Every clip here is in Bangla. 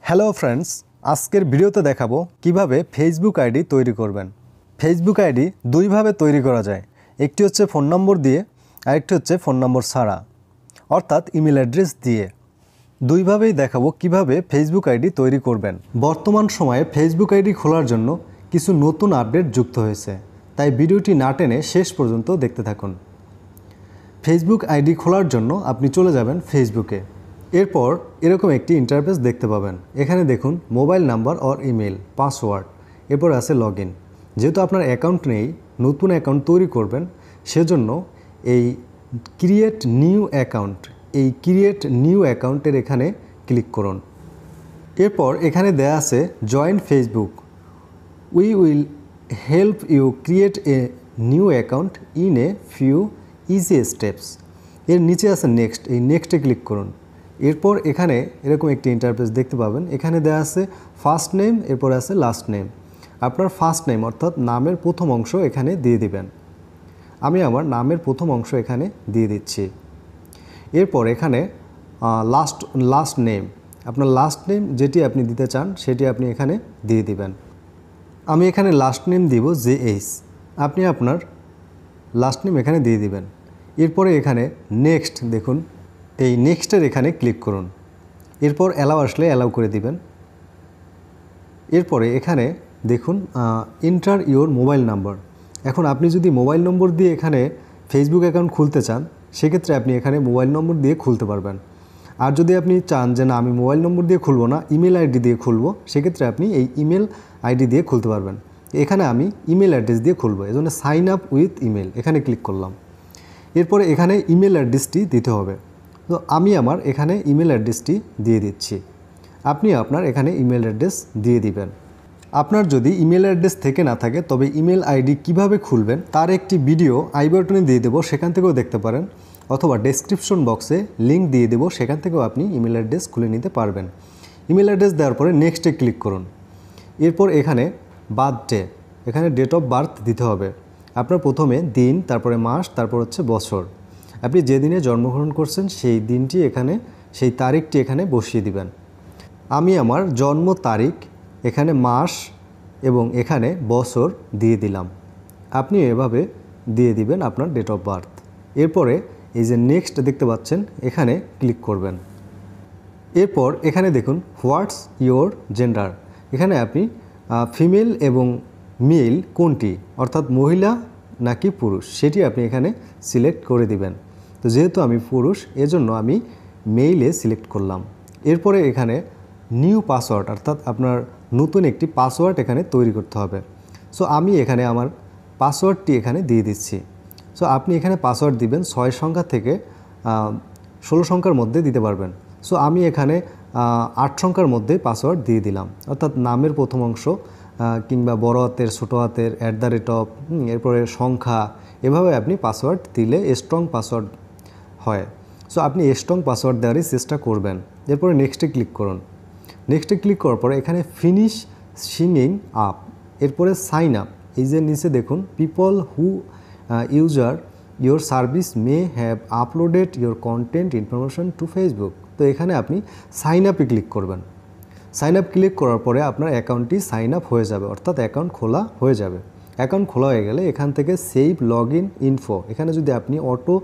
হ্যালো ফ্রেন্ডস, আজকের ভিডিওতে দেখাবো কিভাবে ফেসবুক আইডি তৈরি করবেন। ফেসবুক আইডি দুইভাবে তৈরি করা যায়, একটি হচ্ছে ফোন নম্বর দিয়ে, আরেকটি হচ্ছে ফোন নম্বর ছাড়া, অর্থাৎ ইমেল অ্যাড্রেস দিয়ে। দুইভাবেই দেখাবো কিভাবে ফেসবুক আইডি তৈরি করবেন। বর্তমান সময়ে ফেসবুক আইডি খোলার জন্য কিছু নতুন আপডেট যুক্ত হয়েছে, তাই ভিডিওটি না টেনে শেষ পর্যন্ত দেখতে থাকুন। ফেসবুক আইডি খোলার জন্য আপনি চলে যাবেন ফেসবুকে। এরপর এরকম একটি ইন্টারফেস দেখতে পাবেন। এখানে দেখুন mobile number or email, password, এরপর আছে লগইন। যেহেতু আপনার অ্যাকাউন্ট নেই, নতুন অ্যাকাউন্ট তৈরি করবেন, সেজন্য এই ক্রিয়েট নিউ অ্যাকাউন্ট, এই ক্রিয়েট নিউ অ্যাকাউন্টের এখানে ক্লিক করুন। এরপর এখানে দেয়া আছে join Facebook, we will help you create a new account in a few easy steps. এর নিচে আছে নেক্সট, এই নেক্সটে ক্লিক করুন। এরপর এখানে এরকম একটি ইন্টারফেস দেখতে পাবেন। এখানে দেওয়া আছে ফার্স্ট নেম, এরপর আছে লাস্ট নেম। আপনার ফার্স্ট নেম অর্থাৎ নামের প্রথম অংশ এখানে দিয়ে দিবেন। আমি আমার নামের প্রথম অংশ এখানে দিয়ে দিচ্ছি। এরপর এখানে লাস্ট নেম, আপনার লাস্ট নেম যেটি আপনি দিতে চান সেটি আপনি এখানে দিয়ে দিবেন। আমি এখানে লাস্ট নেম দিব JH, আপনি আপনার লাস্ট নেম এখানে দিয়ে দিবেন। এরপরে এখানে নেক্সট দেখুন, এই নেক্সটের এখানে ক্লিক করুন। এরপর অ্যালাউ আসলে অ্যালাউ করে দিবেন। এরপরে এখানে দেখুন এন্টার ইওর মোবাইল নাম্বার। এখন আপনি যদি মোবাইল নম্বর দিয়ে এখানে ফেসবুক অ্যাকাউন্ট খুলতে চান, সেক্ষেত্রে আপনি এখানে মোবাইল নম্বর দিয়ে খুলতে পারবেন। আর যদি আপনি চান যে না আমি মোবাইল নম্বর দিয়ে খুলবো না, ইমেল আইডি দিয়ে খুলবো, সেক্ষেত্রে আপনি এই ইমেল আইডি দিয়ে খুলতে পারবেন। এখানে আমি ইমেল অ্যাড্রেস দিয়ে খুলবো, এজন্য সাইন আপ উইথ ইমেল এখানে ক্লিক করলাম। এরপরে এখানে ইমেল অ্যাড্রেসটি দিতে হবে। তো আমি আমার এখানে ইমেল অ্যাড্রেসটি দিয়ে দিচ্ছি। আপনি আপনার এখানে ইমেল অ্যাড্রেস দিয়ে দিবেন। আপনার যদি ইমেল অ্যাড্রেস থেকে না থাকে, তবে ইমেল আইডি কিভাবে খুলবেন তার একটি ভিডিও আই বাটনে দিয়ে দেবো, সেখান থেকেও দেখতে পারেন, অথবা ডেসক্রিপশন বক্সে লিঙ্ক দিয়ে দেবো, সেখান থেকেও আপনি ইমেল অ্যাড্রেস খুলে নিতে পারবেন। ইমেল অ্যাড্রেস দেওয়ার পরে নেক্সটে ক্লিক করুন। এরপর এখানে বার্থডে, এখানে ডেট অফ বার্থ দিতে হবে। আপনার প্রথমে দিন, তারপরে মাস, তারপর হচ্ছে বছর। আপনি যে দিনে জন্মগ্রহণ করছেন সেই দিনটি এখানে, সেই তারিখটি এখানে বসিয়ে দিবেন। আমি আমার জন্ম তারিখ, এখানে মাস এবং এখানে বছর দিয়ে দিলাম। আপনি এভাবে দিয়ে দিবেন আপনার ডেট অফ বার্থ। এরপরে এই যে নেক্সট দেখতে পাচ্ছেন, এখানে ক্লিক করবেন। এরপর এখানে দেখুন হোয়াটস ইয়োর জেন্ডার, এখানে আপনি ফিমেল এবং মেল কোনটি, অর্থাৎ মহিলা নাকি পুরুষ, সেটি আপনি এখানে সিলেক্ট করে দিবেন। তো যেহেতু আমি পুরুষ, এজন্য আমি মেইলে সিলেক্ট করলাম। এরপরে এখানে নিউ পাসওয়ার্ড, অর্থাৎ আপনার নতুন একটি পাসওয়ার্ড এখানে তৈরি করতে হবে। সো আমি এখানে আমার পাসওয়ার্ডটি এখানে দিয়ে দিচ্ছি। সো আপনি এখানে পাসওয়ার্ড দিবেন 6 সংখ্যা থেকে 16 সংখ্যার মধ্যে দিতে পারবেন। সো আমি এখানে 8 সংখ্যার মধ্যে পাসওয়ার্ড দিয়ে দিলাম, অর্থাৎ নামের প্রথম অংশ কিংবা বড় হাতের, ছোটো হাতের, @ এরপরে সংখ্যা, এভাবে আপনি পাসওয়ার্ড দিলে স্ট্রং পাসওয়ার্ড হয়। সো আপনি স্ট্রং পাসওয়ার্ড দেওয়ারই চেষ্টা করবেন। এরপরে নেক্সটে ক্লিক করুন। নেক্সটে ক্লিক করার পরে এখানে ফিনিশ সিগনিং আপ, এরপরে সাইন আপ। এই যে নিচে দেখুন people who user your service may have uploaded your content information to Facebook. তো এখানে আপনি সাইন আপে ক্লিক করবেন। সাইন আপ ক্লিক করার পরে আপনার অ্যাকাউন্টটি সাইন আপ হয়ে যাবে, অর্থাৎ অ্যাকাউন্ট খোলা হয়ে যাবে। অ্যাকাউন্ট খোলা হয়ে গেলে এখান থেকে সেভ লগ ইন ইনফো, এখানে যদি আপনি অটো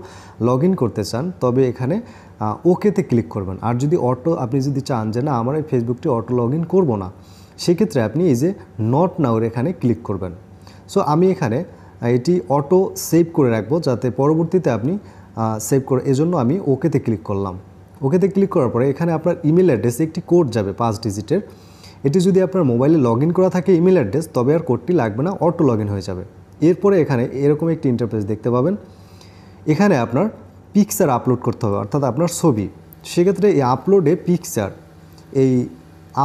লগ ইন করতে চান, তবে এখানে ওকেতে ক্লিক করবেন। আর যদি আপনি যদি চান যে না আমার এই ফেসবুকটি অটো লগ ইন করবো না, সেক্ষেত্রে আপনি এই যে নট নাওর এখানে ক্লিক করবেন। সো আমি এখানে এটি অটো সেভ করে রাখবো, যাতে পরবর্তীতে আপনি সেভ করে, এজন্য আমি ওকেতে ক্লিক করলাম। ওকেতে ক্লিক করার পরে এখানে আপনার ইমেল অ্যাড্রেসে একটি কোড যাবে 5 ডিজিটের। এটি যদি আপনার মোবাইলে লগ ইন করা থাকে ইমেল অ্যাড্রেস, তবে আর কোডটি লাগবে না, অটো লগ ইন হয়ে যাবে। এরপরে এখানে এরকম একটি ইন্টারফেস দেখতে পাবেন। এখানে আপনার পিকচার আপলোড করতে হবে, অর্থাৎ আপনার ছবি। সেক্ষেত্রে এই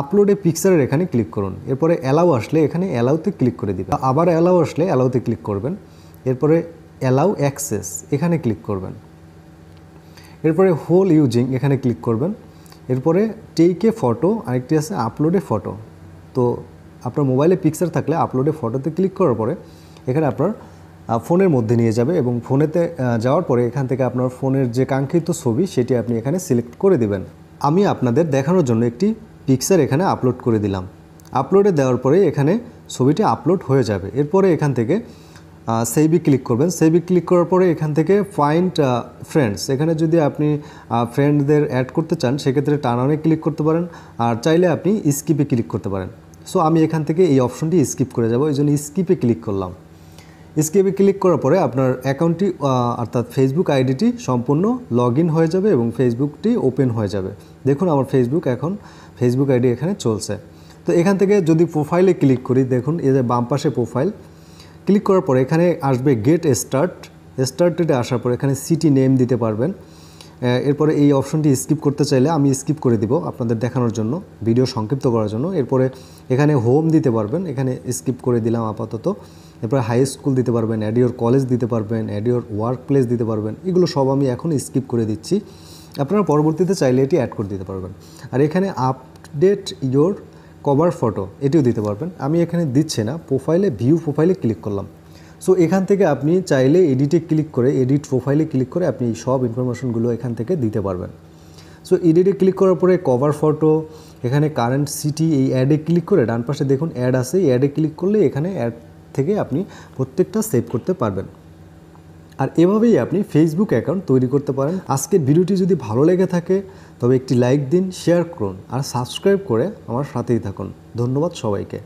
আপলোডে পিকচারের এখানে ক্লিক করুন। এরপরে অ্যালাউ আসলে এখানে অ্যালাউতে ক্লিক করে দিবেন। আবার অ্যালাউ আসলে অ্যালাউতে ক্লিক করবেন। এরপরে অ্যালাউ অ্যাক্সেস এখানে ক্লিক করবেন। এরপরে হোল ইউজিং এখানে ক্লিক করবেন। এরপরে টেক এ ফটো, আরেকটি আছে আপলোডে ফটো। তো আপনার মোবাইলে পিকচার থাকলে আপলোডে ফটোতে ক্লিক করার পরে এখানে আপনার ফোনের মধ্যে নিয়ে যাবে, এবং ফোনেতে যাওয়ার পরে এখান থেকে আপনার ফোনের যে কাঙ্ক্ষিত ছবি সেটি আপনি এখানে সিলেক্ট করে দিবেন। আমি আপনাদের দেখানোর জন্য একটি পিকচার এখানে আপলোড করে দিলাম। আপলোডে দেওয়ার পরে এখানে ছবিটি আপলোড হয়ে যাবে। এরপরে এখান থেকে সেভে ক্লিক করবেন। সেভে ক্লিক করার পরে এখান থেকে ফাইন্ড ফ্রেন্ডস, এখানে যদি আপনি ফ্রেন্ডদের অ্যাড করতে চান সেক্ষেত্রে টার্ন অনে ক্লিক করতে পারেন, আর চাইলে আপনি স্কিপে ক্লিক করতে পারেন। সো আমি এখান থেকে এই অপশনটি স্কিপ করে যাব, এই জন্য স্কিপে ক্লিক করলাম। স্কিপে ক্লিক করার পরে আপনার অ্যাকাউন্টটি অর্থাৎ ফেসবুক আইডিটি সম্পূর্ণ লগ ইন হয়ে যাবে এবং ফেসবুকটি ওপেন হয়ে যাবে। দেখুন আমার ফেসবুক আইডি এখানে চলছে। তো এখান থেকে যদি প্রোফাইলে ক্লিক করি, দেখুন এই যে বাম পাশে প্রোফাইল, ক্লিক করার পরে এখানে আসবে গেট স্টার্টেডে আসার পর এখানে সিটি নেম দিতে পারবেন। এরপরে এই অপশনটি স্কিপ করতে চাইলে আমি স্কিপ করে দিব আপনাদের দেখানোর জন্য, ভিডিও সংক্ষিপ্ত করার জন্য। এরপরে এখানে হোম দিতে পারবেন, এখানে স্কিপ করে দিলাম আপাতত। এরপরে হাই স্কুল দিতে পারবেন, অ্যাড ইওর কলেজ দিতে পারবেন, অ্যাড ইওর ওয়ার্ক প্লেস দিতে পারবেন। এগুলো সব আমি এখন স্কিপ করে দিচ্ছি, আপনারা পরবর্তীতে চাইলে এটি অ্যাড করে দিতে পারবেন। আর এখানে আপডেট ইওর কভার ফটো এটিও দিতে পারবেন, আমি এখানে দিচ্ছি না। ভিউ প্রোফাইলে ক্লিক করলাম। সো এখান থেকে আপনি চাইলে এডিট প্রোফাইলে ক্লিক করে আপনি সব ইনফরমেশনগুলো এখান থেকে দিতে পারবেন। সো এডিটে ক্লিক করার পরে কভার ফটো, এখানে কারেন্ট সিটি, এই অ্যাডে ক্লিক করে ডান পাশে দেখুন অ্যাড আছে, অ্যাডে ক্লিক করলে এখানে অ্যাড থেকে আপনি প্রত্যেকটা সেভ করতে পারবেন। আর এভাবেই আপনি ফেসবুক অ্যাকাউন্ট তৈরি করতে পারেন। আজকের ভিডিওটি যদি ভালো লেগে থাকে তবে একটি লাইক দিন, শেয়ার করুন আর সাবস্ক্রাইব করে আমার সাথেই থাকুন। ধন্যবাদ সবাইকে।